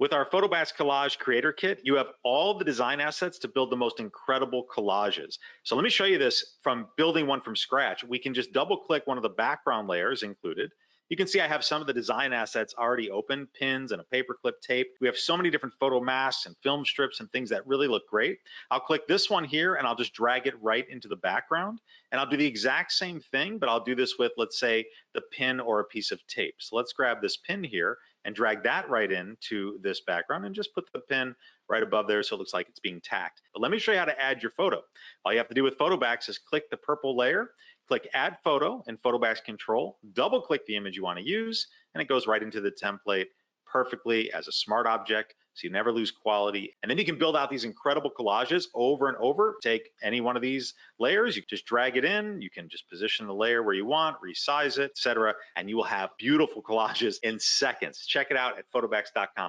With our Photobacks Collage Creator Kit, you have all the design assets to build the most incredible collages. So let me show you this from building one from scratch. We can just double click one of the background layers included. You can see I have some of the design assets already open, pins and a paperclip tape. We have so many different photo masks and film strips and things that really look great. I'll click this one here and I'll just drag it right into the background. And I'll do the exact same thing, but I'll do this with, let's say, the pin or a piece of tape. So let's grab this pin here and drag that right into this background and just put the pin right above there so it looks like it's being tacked. But let me show you how to add your photo. All you have to do with Photobacks is click the purple layer, click Add Photo in Photobacks Control, double click the image you want to use, and it goes right into the template perfectly as a smart object, so you never lose quality. And then you can build out these incredible collages over and over. Take any one of these layers, you just drag it in, you can just position the layer where you want, resize it, etc., and you will have beautiful collages in seconds. Check it out at photobacks.com.